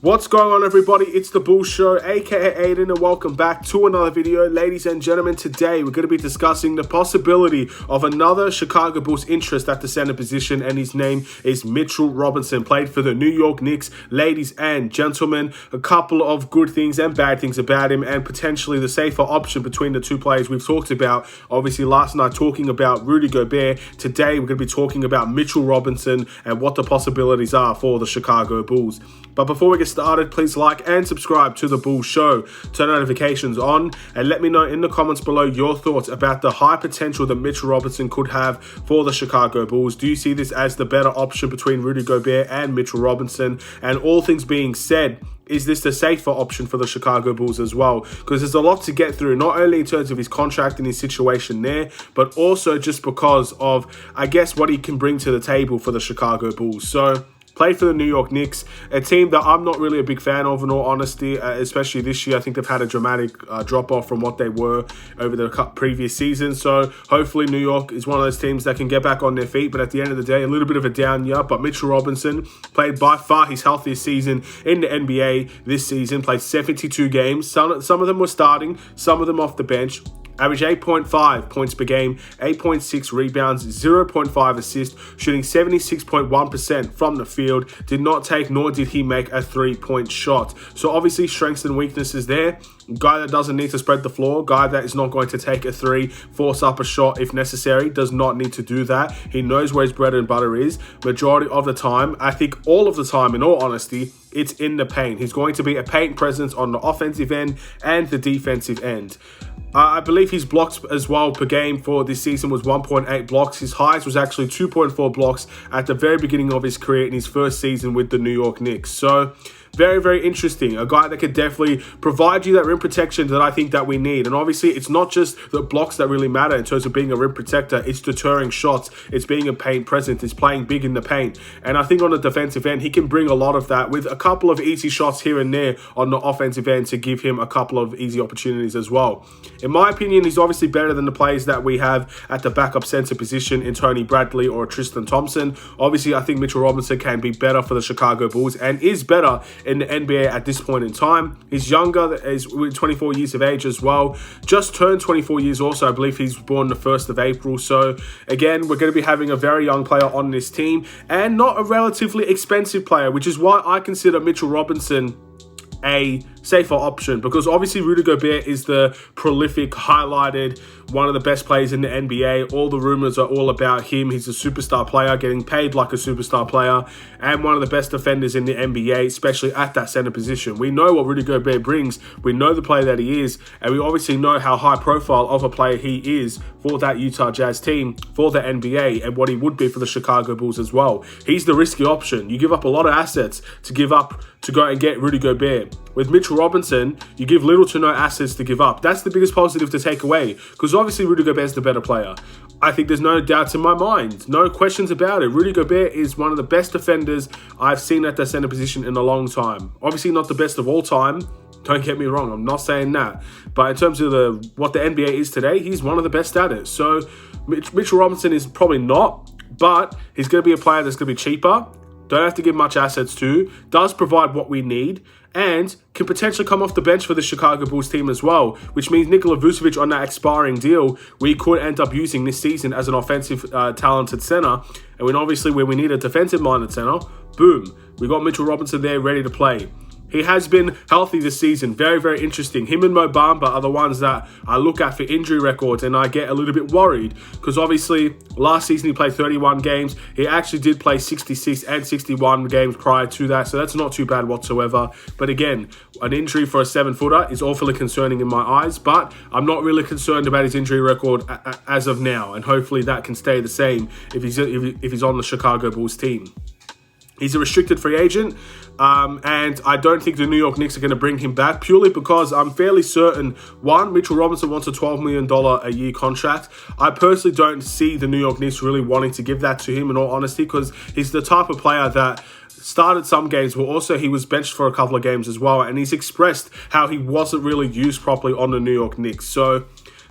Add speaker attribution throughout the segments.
Speaker 1: What's going on, everybody? It's the Bulls Show, aka Aidan, and welcome back to another video. Ladies and gentlemen, today we're going to be discussing the possibility of another Chicago Bulls interest at the center position, and his name is Mitchell Robinson. Played for the New York Knicks. Ladies and gentlemen, a couple of good things and bad things about him, and potentially the safer option between the two players we've talked about. Obviously, last night talking about Rudy Gobert. Today we're going to be talking about Mitchell Robinson and what the possibilities are for the Chicago Bulls. But before we get started, please like and subscribe to the Bulls Show. Turn notifications on and let me know in the comments below your thoughts about the high potential that Mitchell Robinson could have for the Chicago Bulls. Do you see this as the better option between Rudy Gobert and Mitchell Robinson? And all things being said, is this the safer option for the Chicago Bulls as well? Because there's a lot to get through, not only in terms of his contract and his situation there, but also just because of, I guess, what he can bring to the table for the Chicago Bulls. So, played for the New York Knicks, a team that I'm not really a big fan of, in all honesty, especially this year. I think they've had a dramatic drop-off from what they were over the previous season. So hopefully New York is one of those teams that can get back on their feet. But at the end of the day, a little bit of a down year. But Mitchell Robinson played by far his healthiest season in the NBA this season. Played 72 games. Some of them were starting, some of them off the bench. Averaged 8.5 points per game, 8.6 rebounds, 0.5 assists, shooting 76.1% from the field. Did not take nor did he make a three-point shot. So obviously strengths and weaknesses there. Guy that doesn't need to spread the floor, guy that is not going to take a three, force up a shot if necessary, does not need to do that. He knows where his bread and butter is. Majority of the time, I think all of the time, in all honesty, it's in the paint. He's going to be a paint presence on the offensive end and the defensive end. I believe his blocks as well per game for this season was 1.8 blocks. His highest was actually 2.4 blocks at the very beginning of his career in his first season with the New York Knicks. So, very, very interesting. A guy that could definitely provide you that rim protection that I think that we need. And obviously, it's not just the blocks that really matter in terms of being a rim protector. It's deterring shots. It's being a paint presence. It's playing big in the paint. And I think on the defensive end, he can bring a lot of that with a couple of easy shots here and there on the offensive end to give him a couple of easy opportunities as well. In my opinion, he's obviously better than the players that we have at the backup center position in Tony Bradley or Tristan Thompson. Obviously, I think Mitchell Robinson can be better for the Chicago Bulls and is better in the NBA at this point in time. He's younger, is 24 years of age as well. Just turned 24 years also. I believe he's born the 1st of April. So again, we're going to be having a very young player on this team and not a relatively expensive player, which is why I consider Mitchell Robinson a safer option, because obviously Rudy Gobert is the prolific, highlighted, one of the best players in the NBA. All the rumors are all about him. He's a superstar player, getting paid like a superstar player, and one of the best defenders in the NBA, especially at that center position. We know what Rudy Gobert brings. We know the player that he is, and we obviously know how high profile of a player he is for that Utah Jazz team, for the NBA, and what he would be for the Chicago Bulls as well. He's the risky option. You give up a lot of assets to give up to go and get Rudy Gobert. With Mitchell Robinson, you give little to no assets to give up. That's the biggest positive to take away, because obviously Rudy Gobert is the better player. I think there's no doubts in my mind, no questions about it. Rudy Gobert is one of the best defenders I've seen at the center position in a long time. Obviously not the best of all time. Don't get me wrong, I'm not saying that. But in terms of what the NBA is today, he's one of the best at it. So Mitchell Robinson is probably not, but he's going to be a player that's going to be cheaper. Don't have to give much assets to, does provide what we need, and can potentially come off the bench for the Chicago Bulls team as well, which means Nikola Vucevic on that expiring deal, we could end up using this season as an offensive talented center. And when obviously when we need a defensive-minded center, boom, we got Mitchell Robinson there ready to play. He has been healthy this season. Very, very interesting. Him and Bamba are the ones that I look at for injury records, and I get a little bit worried because obviously last season he played 31 games. He actually did play 66 and 61 games prior to that, so that's not too bad whatsoever. But again, an injury for a 7-footer is awfully concerning in my eyes, but I'm not really concerned about his injury record as of now, and hopefully that can stay the same if he's on the Chicago Bulls team. He's a restricted free agent, and I don't think the New York Knicks are going to bring him back purely because I'm fairly certain, one, Mitchell Robinson wants a $12 million a year contract. I personally don't see the New York Knicks really wanting to give that to him in all honesty, because he's the type of player that started some games, but also he was benched for a couple of games as well, and he's expressed how he wasn't really used properly on the New York Knicks. So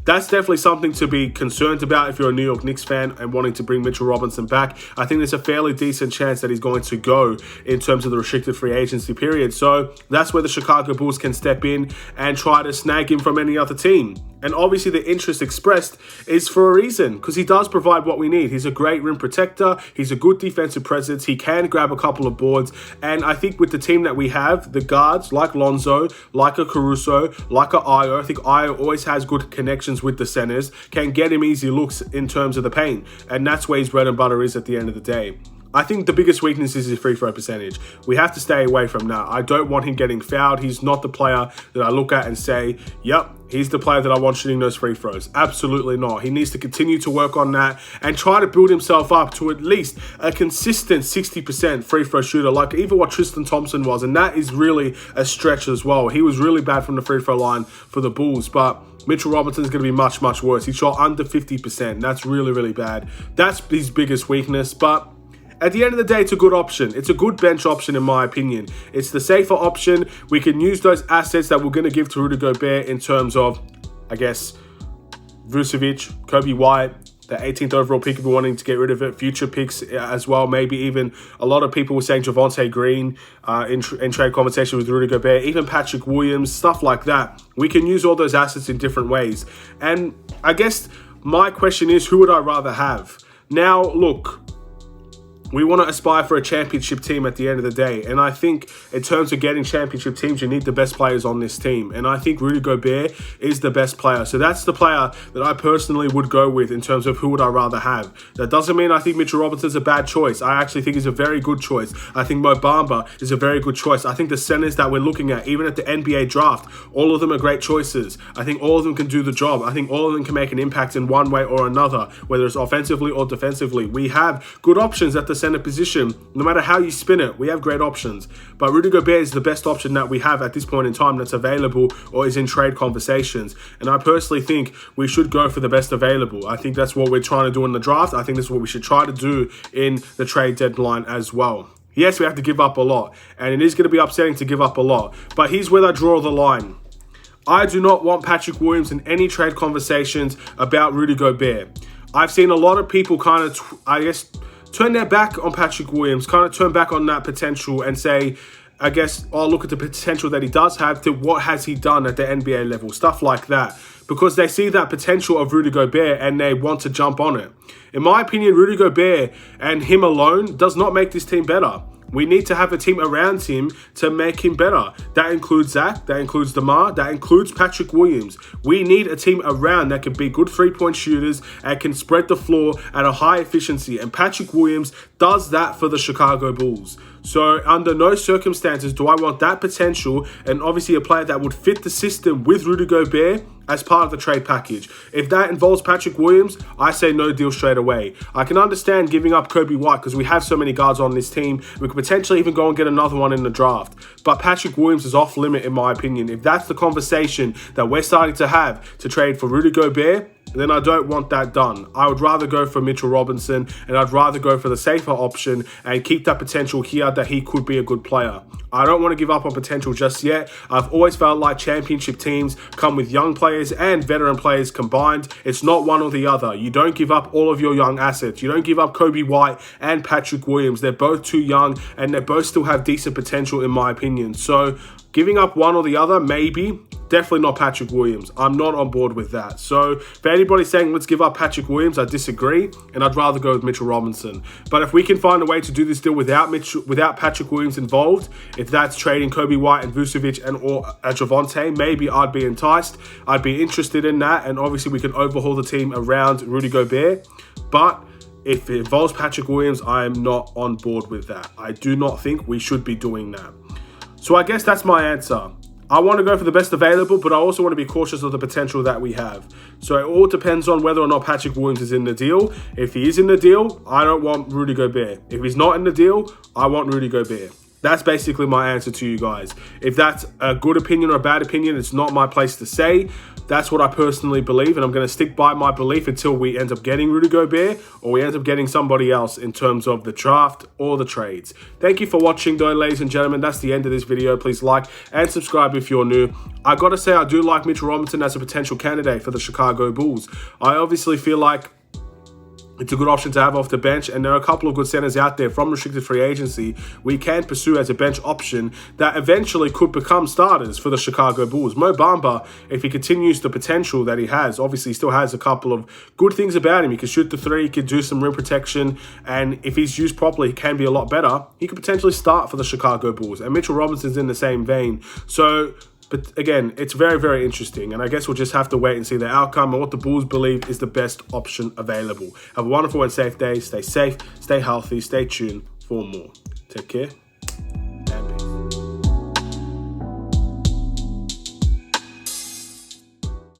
Speaker 1: that's definitely something to be concerned about if you're a New York Knicks fan and wanting to bring Mitchell Robinson back. I think there's a fairly decent chance that he's going to go in terms of the restricted free agency period. So that's where the Chicago Bulls can step in and try to snag him from any other team. And obviously the interest expressed is for a reason, because he does provide what we need. He's a great rim protector. He's a good defensive presence. He can grab a couple of boards. And I think with the team that we have, the guards like Lonzo, like a Caruso, like a Ayo, I think Ayo always has good connections with the centers, can get him easy looks in terms of the paint. And that's where his bread and butter is at the end of the day. I think the biggest weakness is his free throw percentage. We have to stay away from that. I don't want him getting fouled. He's not the player that I look at and say, yep, he's the player that I want shooting those free throws. Absolutely not. He needs to continue to work on that and try to build himself up to at least a consistent 60% free throw shooter, like even what Tristan Thompson was. And that is really a stretch as well. He was really bad from the free throw line for the Bulls, but Mitchell Robinson is going to be much, much worse. He shot under 50%. That's really, really bad. That's his biggest weakness, but at the end of the day, it's a good option. It's a good bench option, in my opinion. It's the safer option. We can use those assets that we're going to give to Rudy Gobert in terms of, I guess, Vucevic, Kobe White, the 18th overall pick if we're wanting to get rid of it, future picks as well, maybe even a lot of people were saying Javonte Green in trade conversation with Rudy Gobert, even Patrick Williams, stuff like that. We can use all those assets in different ways. And I guess my question is, who would I rather have? Now, look, we want to aspire for a championship team at the end of the day. And I think in terms of getting championship teams, you need the best players on this team. And I think Rudy Gobert is the best player. So that's the player that I personally would go with in terms of who would I rather have. That doesn't mean I think Mitchell Robinson's a bad choice. I actually think he's a very good choice. I think Bamba is a very good choice. I think the centers that we're looking at, even at the NBA draft, all of them are great choices. I think all of them can do the job. I think all of them can make an impact in one way or another, whether it's offensively or defensively. We have good options at the center position. No matter how you spin it, we have great options. But Rudy Gobert is the best option that we have at this point in time that's available or is in trade conversations. And I personally think we should go for the best available. I think that's what we're trying to do in the draft. I think this is what we should try to do in the trade deadline as well. Yes, we have to give up a lot, and it is going to be upsetting to give up a lot. But here's where I draw the line. I do not want Patrick Williams in any trade conversations about Rudy Gobert. I've seen a lot of people kind of, turn their back on Patrick Williams, kind of turn back on that potential and say, I guess, oh, look at the potential that he does have to what has he done at the NBA level, stuff like that. Because they see that potential of Rudy Gobert and they want to jump on it. In my opinion, Rudy Gobert and him alone does not make this team better. We need to have a team around him to make him better. That includes Zach, that includes DeMar, that includes Patrick Williams. We need a team around that can be good three-point shooters and can spread the floor at a high efficiency. And Patrick Williams does that for the Chicago Bulls. So under no circumstances do I want that potential and obviously a player that would fit the system with Rudy Gobert as part of the trade package. If that involves Patrick Williams, I say no deal straight away. I can understand giving up Kobe White because we have so many guards on this team. We could potentially even go and get another one in the draft. But Patrick Williams is off limit in my opinion. If that's the conversation that we're starting to have to trade for Rudy Gobert, then I don't want that done. I would rather go for Mitchell Robinson and I'd rather go for the safer option and keep that potential here that he could be a good player. I don't want to give up on potential just yet. I've always felt like championship teams come with young players and veteran players combined. It's not one or the other. You don't give up all of your young assets. You don't give up Kobe White and Patrick Williams. They're both too young and they both still have decent potential in my opinion. So giving up one or the other, maybe. Definitely not Patrick Williams. I'm not on board with that. So for anybody saying let's give up Patrick Williams, I disagree, and I'd rather go with Mitchell Robinson. But if we can find a way to do this deal without Patrick Williams involved, if that's trading Kobe White and Vucevic and or Javonte, maybe I'd be enticed. I'd be interested in that, and obviously we can overhaul the team around Rudy Gobert. But if it involves Patrick Williams, I am not on board with that. I do not think we should be doing that. So I guess that's my answer. I want to go for the best available, but I also want to be cautious of the potential that we have. So it all depends on whether or not Patrick Williams is in the deal. If he is in the deal, I don't want Rudy Gobert. If he's not in the deal, I want Rudy Gobert. That's basically my answer to you guys. If that's a good opinion or a bad opinion, it's not my place to say. That's what I personally believe, and I'm going to stick by my belief until we end up getting Rudy Gobert or we end up getting somebody else in terms of the draft or the trades. Thank you for watching, though, ladies and gentlemen. That's the end of this video. Please like and subscribe if you're new. I got to say, I do like Mitchell Robinson as a potential candidate for the Chicago Bulls. I obviously feel like it's a good option to have off the bench, and there are a couple of good centers out there from restricted free agency we can pursue as a bench option that eventually could become starters for the Chicago Bulls. Mo Bamba, if he continues the potential that he has, obviously he still has a couple of good things about him. He can shoot the three, he can do some rim protection, and if he's used properly, he can be a lot better. He could potentially start for the Chicago Bulls, and Mitchell Robinson's in the same vein. So, but again, it's very, very interesting. And I guess we'll just have to wait and see the outcome and what the Bulls believe is the best option available. Have a wonderful and safe day. Stay safe, stay healthy, stay tuned for more. Take care.